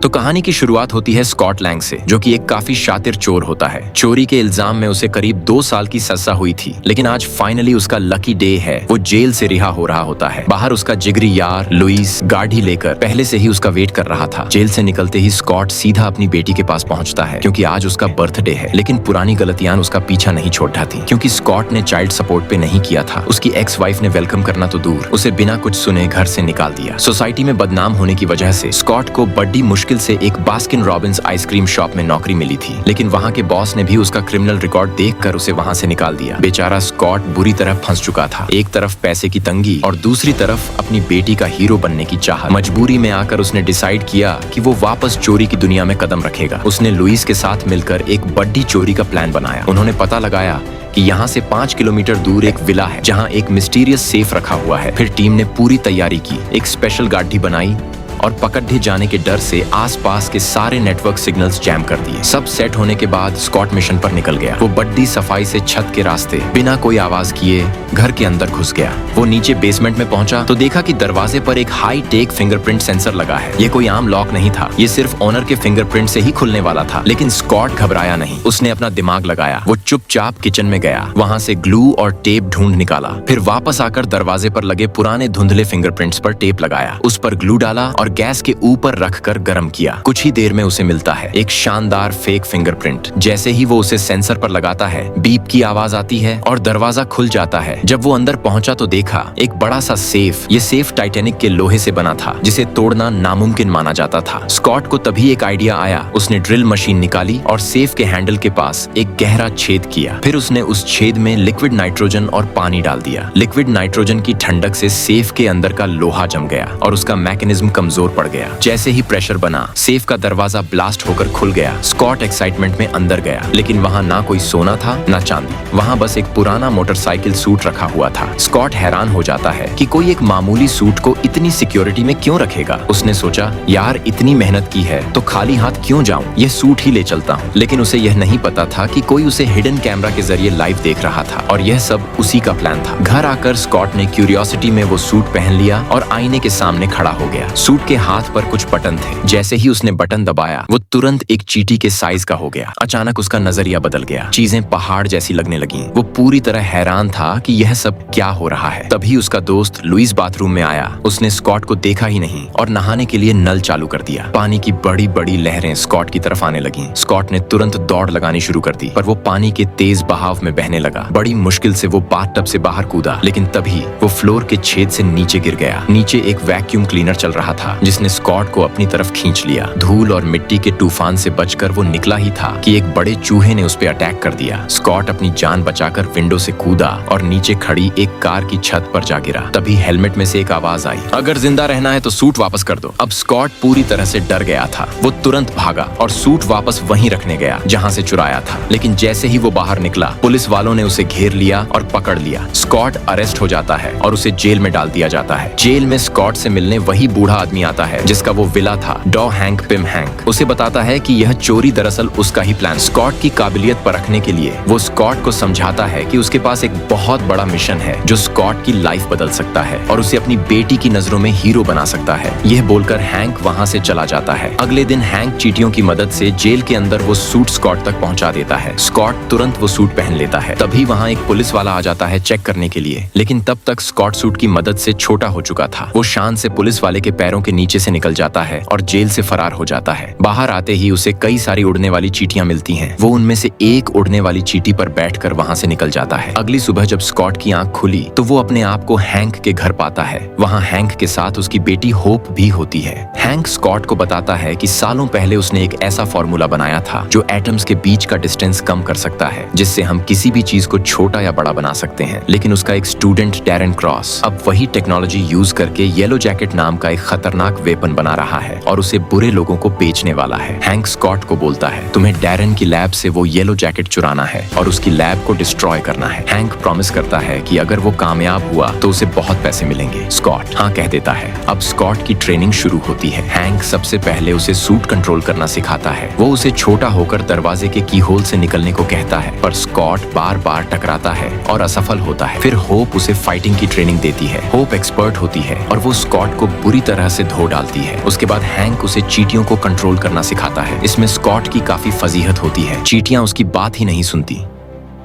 तो कहानी की शुरुआत होती है स्कॉट लैंग से, जो कि एक काफी शातिर चोर होता है। चोरी के इल्जाम में उसे करीब 2 साल की सजा हुई थी, लेकिन आज फाइनली उसका लकी डे है। वो जेल से रिहा हो रहा होता है। बाहर उसका जिगरी यार लुइस गाड़ी लेकर पहले से ही उसका वेट कर रहा था। जेल से निकलते ही स्कॉट सीधा अपनी बेटी के पास पहुंचता है, क्योंकि आज उसका बर्थडे है। लेकिन पुरानी गलतियां उसका पीछा नहीं छोड़ रहा थी, क्योंकि स्कॉट ने चाइल्ड सपोर्ट पे नहीं किया था। उसकी एक्स वाइफ ने वेलकम करना तो दूर, उसे बिना कुछ सुने घर से निकाल दिया। सोसाइटी में बदनाम होने की वजह से स्कॉट को बड़ी मुश्किल से एक बास्किन रॉबिन्स आइसक्रीम शॉप में नौकरी मिली थी, लेकिन वहाँ के बॉस ने भी उसका क्रिमिनल रिकॉर्ड देखकर उसे वहाँ से निकाल दिया। बेचारा स्कॉट बुरी तरह फंस चुका था। एक तरफ पैसे की तंगी और दूसरी तरफ अपनी बेटी का हीरो बनने की चाहत। मजबूरी में आकर उसने डिसाइड किया कि वो वापस चोरी की दुनिया में कदम रखेगा। उसने लुइस के साथ मिलकर एक बड़ी चोरी का प्लान बनाया। उन्होंने पता लगाया कि यहाँ से 5 किलोमीटर दूर एक विला है, जहाँ एक मिस्टीरियस सेफ रखा हुआ है। फिर टीम ने पूरी तैयारी की, एक स्पेशल गाड़ी बनाई और पकड़े जाने के डर से आसपास के सारे नेटवर्क सिग्नल्स जैम कर दिए। सब सेट होने के बाद स्कॉट मिशन पर निकल गया। वो बड़ी सफाई से छत के रास्ते बिना कोई आवाज किए घर के अंदर घुस गया। वो नीचे बेसमेंट में पहुंचा तो देखा कि दरवाजे पर एक हाई टेक फिंगरप्रिंट सेंसर लगा है। ये कोई आम लॉक नहीं था, ये सिर्फ ओनर के फिंगरप्रिंट से ही खुलने वाला था। लेकिन स्कॉट घबराया नहीं, उसने अपना दिमाग लगाया। वो चुपचाप किचन में गया, वहाँ से ग्लू और टेप ढूंढ निकाला। फिर वापस आकर दरवाजे पर लगे पुराने धुंधले फिंगरप्रिंट्स पर टेप लगाया, उस पर ग्लू डाला और गैस के ऊपर रखकर गर्म किया। कुछ ही देर में उसे मिलता है एक शानदार फेक फिंगरप्रिंट। जैसे ही वो उसे सेंसर पर लगाता है, बीप की आवाज आती है और दरवाजा खुल जाता है। जब वो अंदर पहुंचा तो देखा एक बड़ा सा सेफ। ये सेफ टाइटेनिक के लोहे से बना था, जिसे तोड़ना नामुमकिन माना जाता था। स्कॉट को तभी एक आइडिया आया। उसने ड्रिल मशीन निकाली और सेफ के हैंडल के पास एक गहरा छेद किया। फिर उसने उस छेद में लिक्विड नाइट्रोजन और पानी डाल दिया। लिक्विड नाइट्रोजन की ठंडक से सेफ के अंदर का लोहा जम गया और उसका मैकेनिज्म कमजोर पड़ गया। जैसे ही प्रेशर बना, सेफ का दरवाजा ब्लास्ट होकर खुल गया। स्कॉट एक्साइटमेंट में अंदर गया, लेकिन वहाँ ना कोई सोना था ना चांदी। वहाँ बस एक पुराना मोटरसाइकिल सूट रखा हुआ था। स्कॉट हैरान हो जाता है कि कोई एक मामूली सूट को इतनी सिक्योरिटी में क्यों रखेगा। उसने सोचा, यार इतनी मेहनत की है तो खाली हाथ क्यों जाऊं, यह सूट ही ले चलता हूँ। लेकिन उसे यह नहीं पता था कि कोई उसे हिडन कैमरा के जरिए लाइव देख रहा था और यह सब उसी का प्लान था। घर आकर स्कॉट ने क्यूरियोसिटी में वो सूट पहन लिया और आईने के सामने खड़ा हो गया। सूट के हाथ पर कुछ बटन थे। जैसे ही उसने बटन दबाया, वो तुरंत एक चींटी के साइज का हो गया। अचानक उसका नजरिया बदल गया, चीजें पहाड़ जैसी लगने लगीं। वो पूरी तरह हैरान था कि यह सब क्या हो रहा है। तभी उसका दोस्त लुइस बाथरूम में आया। उसने स्कॉट को देखा ही नहीं और नहाने के लिए नल चालू कर दिया। पानी की बड़ी बड़ी लहरें स्कॉट की तरफ आने लगीं। स्कॉट ने तुरंत दौड़ लगानी शुरू कर दी, पर वो पानी के तेज बहाव में बहने लगा। बड़ी मुश्किल से वो बाथटब से बाहर कूदा, लेकिन तभी वो फ्लोर के छेद से नीचे गिर गया। नीचे एक वैक्यूम क्लीनर चल रहा था, जिसने स्कॉट को अपनी तरफ खींच लिया। धूल और मिट्टी के तूफान से बचकर वो निकला ही था कि एक बड़े चूहे ने उस पे अटैक कर दिया। स्कॉट अपनी जान बचाकर विंडो से कूदा और नीचे खड़ी एक कार की छत पर जा गिरा। तभी हेलमेट में से एक आवाज आई, अगर जिंदा रहना है तो सूट वापस कर दो। अब स्कॉट पूरी तरह से डर गया था। वो तुरंत भागा और सूट वापस वहीं रखने गया जहाँ से चुराया था। लेकिन जैसे ही वो बाहर निकला, पुलिस वालों ने उसे घेर लिया और पकड़ लिया। स्कॉट अरेस्ट हो जाता है और उसे जेल में डाल दिया जाता है। जेल में स्कॉट से मिलने वही बूढ़ा आदमी आता है जिसका वो विला था, डॉ हैंक पिम हैंक। उसे बताता है कि यह चोरी दरअसल उसका ही प्लान। स्कॉट की काबिलियत परखने के लिए वो स्कॉट को समझाता है कि उसके पास एक बहुत बड़ा मिशन है जो स्कॉट की लाइफ बदल सकता है और उसे अपनी बेटी की नजरों में हीरो बना सकता है। यह बोलकर हैंक वहाँ से चला जाता है। अगले दिन हैंक चींटियों की मदद से जेल के अंदर वो सूट स्कॉट तक पहुँचा देता है। स्कॉट तुरंत वो सूट पहन लेता है। तभी वहाँ एक पुलिस वाला आ जाता है चेक करने के लिए, लेकिन तब तक स्कॉट सूट की मदद से छोटा हो चुका था। वो शान से पुलिस वाले के पैरों के नीचे से निकल जाता है और जेल से फरार हो जाता है। बाहर आते ही उसे कई सारी उड़ने वाली चींटियां मिलती हैं। वो उनमें से एक उड़ने वाली चींटी पर बैठकर वहां से निकल जाता है। अगली सुबह जब स्कॉट की आंख खुली तो वो अपने आप को हैंक के घर पाता है। वहां हैंक के साथ उसकी बेटी होप भी होती है। हैंक स्कॉट को बताता है कि सालों पहले उसने एक ऐसा फॉर्मूला बनाया था जो एटम्स के बीच का डिस्टेंस कम कर सकता है, जिससे हम किसी भी चीज को छोटा या बड़ा बना सकते हैं। लेकिन उसका एक स्टूडेंट डैरेन क्रॉस अब वही टेक्नोलॉजी यूज करके येलो जैकेट नाम का एक खतरनाक वेपन बना रहा है और उसे बुरे लोगों को बेचने वाला है। हैंक स्कॉट को बोलता है, तुम्हें डैरेन की लैब से वो येलो जैकेट चुराना है और उसकी लैब को डिस्ट्रॉय करना है। हैंक प्रॉमिस करता है कि अगर वो कामयाब हुआ तो उसे बहुत पैसे मिलेंगे। स्कॉट हाँ कह देता है। अब स्कॉट की ट्रेनिंग शुरू होती है। हैंक सबसे पहले उसे सूट कंट्रोल करना सिखाता है। वो उसे छोटा होकर दरवाजे के की होल से निकलने को कहता है, पर स्कॉट बार बार टकराता है और असफल होता है। फिर होप उसे फाइटिंग की ट्रेनिंग देती है। होप एक्सपर्ट होती है और वो स्कॉट को बुरी तरह से धो डालती है। उसके बाद हैंक उसे चींटियों को कंट्रोल करना सिखाता है। इसमें स्कॉट की काफी फजीहत होती है। चींटियां उसकी बात ही नहीं सुनती।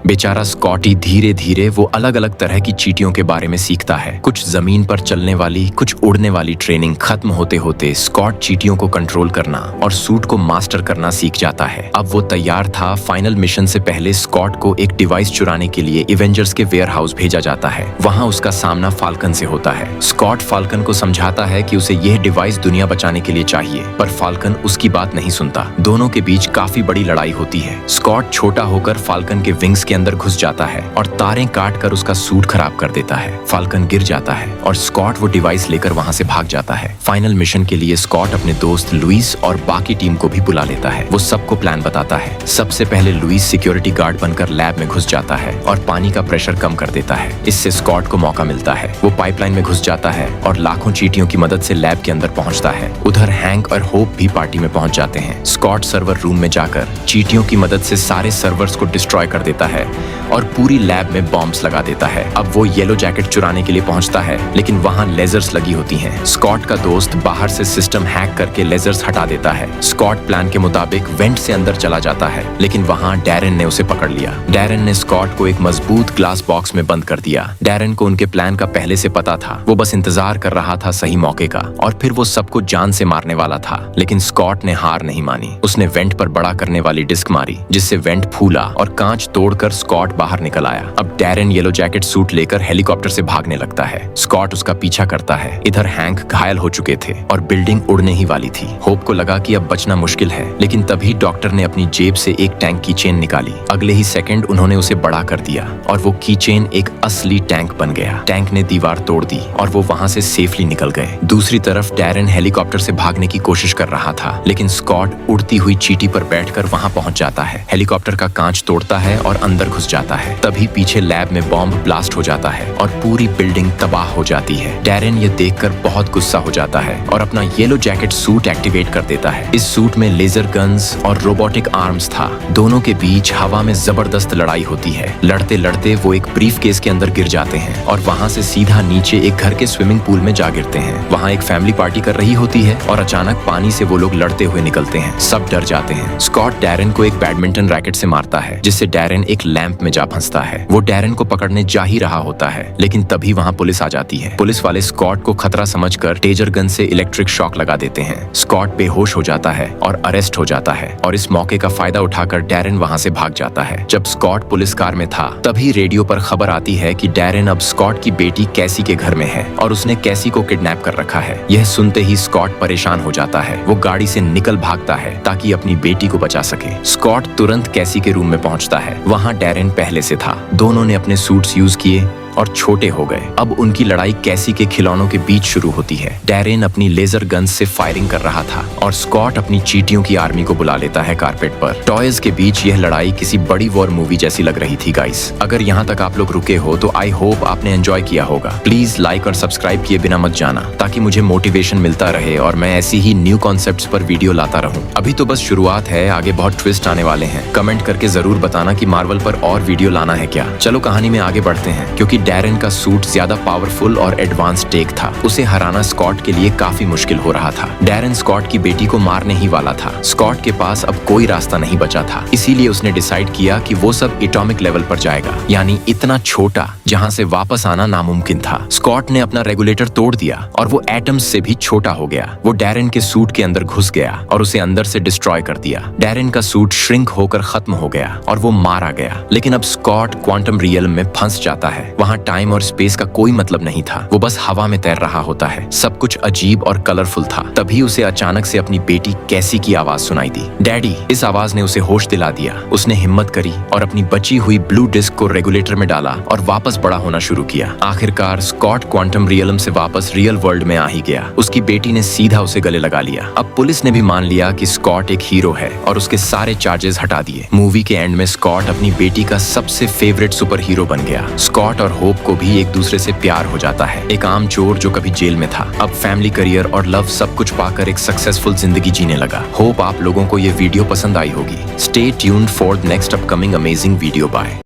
बेचारा स्कॉटी धीरे धीरे वो अलग अलग तरह की चींटियों के बारे में सीखता है। कुछ जमीन पर चलने वाली, कुछ उड़ने वाली। ट्रेनिंग खत्म होते होते स्कॉट चींटियों को कंट्रोल करना और सूट को मास्टर करना सीख जाता है। अब वो तैयार था। फाइनल मिशन से पहले स्कॉट को एक डिवाइस चुराने के लिए एवेंजर्स के वेयर हाउस भेजा जाता है। वहाँ उसका सामना फाल्कन से होता है। स्कॉट फाल्कन को समझाता है कि उसे यह डिवाइस दुनिया बचाने के लिए चाहिए, पर फाल्कन उसकी बात नहीं सुनता। दोनों के बीच काफी बड़ी लड़ाई होती है। स्कॉट छोटा होकर फाल्कन के विंग्स के अंदर घुस जाता है और तारें काट कर उसका सूट खराब कर देता है। फाल्कन गिर जाता है और स्कॉट वो डिवाइस लेकर वहां से भाग जाता है। फाइनल मिशन के लिए स्कॉट अपने दोस्त लुइस और बाकी टीम को भी बुला लेता है। वो सबको प्लान बताता है। सबसे पहले लुइस सिक्योरिटी गार्ड बनकर लैब में घुस जाता है और पानी का प्रेशर कम कर देता है। इससे स्कॉट को मौका मिलता है। वो पाइपलाइन में घुस जाता है और लाखों चींटियों की मदद से लैब के अंदर पहुंचता है। उधर हैंक और होप भी पार्टी में पहुंच जाते हैं। स्कॉट सर्वर रूम में जाकर चींटियों की मदद से सारे सर्वर्स को डिस्ट्रॉय कर देता है और पूरी लैब में बॉम्ब्स लगा देता है। अब वो येलो जैकेट चुराने के लिए पहुंचता है, लेकिन वहां लेजर्स लगी होती हैं। स्कॉट का दोस्त बाहर से सिस्टम हैक करके लेजर्स हटा देता है। स्कॉट प्लान के मुताबिक वेंट से अंदर चला जाता है, लेकिन वहां डैरेन ने उसे पकड़ लिया। डैरेन ने स्कॉट को एक मजबूत ग्लास बॉक्स में बंद कर दिया। डैरेन को उनके प्लान का पहले से पता था। वो बस इंतजार कर रहा था सही मौके का, और फिर वो सबको जान से मारने वाला था। लेकिन स्कॉट ने हार नहीं मानी। उसने वेंट पर बड़ा करने वाली डिस्क मारी, जिससे वेंट फूला और कांच तोड़कर स्कॉट बाहर निकल आया। अब डैरेन येलो जैकेट सूट लेकर हेलीकॉप्टर से भागने लगता है। स्कॉट उसका पीछा करता है। इधर हैंक घायल हो चुके थे और बिल्डिंग उड़ने ही वाली थी। होप को लगा कि अब बचना मुश्किल है, लेकिन तभी डॉक्टर ने अपनी जेब से एक टैंक की चेन निकाली। अगले ही सेकंड उन्होंने उसे बड़ा कर दिया और वो की चेन एक असली टैंक बन गया। टैंक ने दीवार तोड़ दी और वो वहां से सेफली निकल गए। दूसरी तरफ डैरेन हेलीकॉप्टर से भागने की कोशिश कर रहा था, लेकिन स्कॉट उड़ती हुई चींटी पर बैठकर वहां पहुंच जाता है। हेलीकॉप्टर का कांच तोड़ता है और अंदर घुस जाता है। तभी पीछे लैब में बॉम्ब ब्लास्ट हो जाता है और पूरी बिल्डिंग तबाह हो जाती है। डैरेन ये देखकर बहुत गुस्सा हो जाता है और अपना येलो जैकेट सूट एक्टिवेट कर देता है। इस सूट में लेजर गन्स और रोबोटिक आर्म्स था। दोनों के बीच हवा में जबरदस्त लड़ाई होती है। लड़ते लड़ते वो एक ब्रीफ केस के अंदर गिर जाते हैं और वहां से सीधा नीचे एक घर के स्विमिंग पूल में जा गिरते हैं। वहां एक फैमिली पार्टी कर रही होती है और अचानक पानी से वो लोग लड़ते हुए निकलते हैं। सब डर जाते हैं। स्कॉट डैरेन को एक बैडमिंटन रैकेट से मारता है, जिससे डैरेन एक लैंप में जा फंसता है। वो डैरेन को पकड़ने जा ही रहा होता है, लेकिन तभी वहां पुलिस आ जाती है। पुलिस वाले स्कॉट को खतरा समझकर टेजर गन से इलेक्ट्रिक शॉक लगा देते हैं। स्कॉट बेहोश हो जाता है और अरेस्ट हो जाता है, और इस मौके का फायदा उठाकर डैरेन वहां से भाग जाता है। जब स्कॉट पुलिस कार में था, तभी रेडियो पर खबर आती है कि डैरेन अब स्कॉट की बेटी कैसी के घर में है और उसने कैसी को किडनैप कर रखा है। यह सुनते ही स्कॉट परेशान हो जाता है। वो गाड़ी से निकल भागता है ताकि अपनी बेटी को बचा सके। स्कॉट तुरंत कैसी के रूम में पहुंचता है। वहां डैरेन पहले से था। दोनों ने अपने सूट्स यूज किए और छोटे हो गए। अब उनकी लड़ाई कैसी के खिलौनों के बीच शुरू होती है। डैरेन अपनी लेजर गन से फायरिंग कर रहा था और स्कॉट अपनी चींटियों की आर्मी को बुला लेता है कारपेट पर। टॉयज के बीच यह लड़ाई किसी बड़ी वॉर मूवी जैसी लग रही थी गाइस। अगर यहाँ तक आप लोग रुके हो तो आई होप आपने एंजॉय किया होगा। प्लीज लाइक और सब्सक्राइब किए बिना मत जाना, ताकि मुझे मोटिवेशन मिलता रहे और मैं ऐसी ही न्यू कॉन्सेप्ट्स पर वीडियो लाता रहूं। अभी तो बस शुरुआत है, आगे बहुत ट्विस्ट आने वाले हैं। कमेंट करके जरूर बताना कि मार्वल पर और वीडियो लाना है क्या। चलो कहानी में आगे बढ़ते हैं। क्योंकि डैरेन का सूट ज्यादा पावरफुल और एडवांस टेक था, उसे हराना स्कॉट के लिए काफी मुश्किल हो रहा था। डैरेन स्कॉट की बेटी को मारने ही वाला था। स्कॉट के पास अब कोई रास्ता नहीं बचा था, इसीलिए उसने डिसाइड किया कि वो सब एटॉमिक लेवल पर जाएगा, यानी इतना छोटा जहां से वापस आना नामुमकिन था। स्कॉट ने अपना रेगुलेटर तोड़ दिया और वो एटम्स से भी छोटा हो गया। वो डैरेन के सूट के अंदर घुस गया और उसे अंदर से डिस्ट्रॉय कर दिया। डैरेन का सूट श्रिंक होकर खत्म हो गया और वो मारा गया। लेकिन अब स्कॉट क्वांटम रियल्म में फंस जाता है। वहां टाइम और स्पेस का कोई मतलब नहीं था। वो बस हवा में तैर रहा होता है। सब कुछ अजीब और कलरफुल था। तभी उसे अचानक से अपनी बेटी कैसी की आवाज सुनाई दी। डैडी। इस आवाज ने उसे होश दिला दिया। उसने हिम्मत करी और अपनी बची हुई ब्लू डिस्क को रेगुलेटर में डाला और वापस बड़ा होना शुरू किया। आखिरकार स्कॉट क्वांटम रियल्म से वापस रियल वर्ल्ड में आ ही गया। उसकी बेटी ने सीधा उसे गले लगा लिया। अब पुलिस ने भी मान लिया कि स्कॉट एक हीरो है और उसके सारे चार्जेस हटा दिए। मूवी के एंड में स्कॉट अपनी बेटी का सबसे फेवरेट सुपर हीरो बन गया। स्कॉट और होप को भी एक दूसरे से प्यार हो जाता है। एक आम चोर जो कभी जेल में था, अब फैमिली, करियर और लव सब कुछ पाकर एक सक्सेसफुल जिंदगी जीने लगा। होप आप लोगों को ये वीडियो पसंद आई होगी। Stay tuned for next upcoming amazing video. Bye.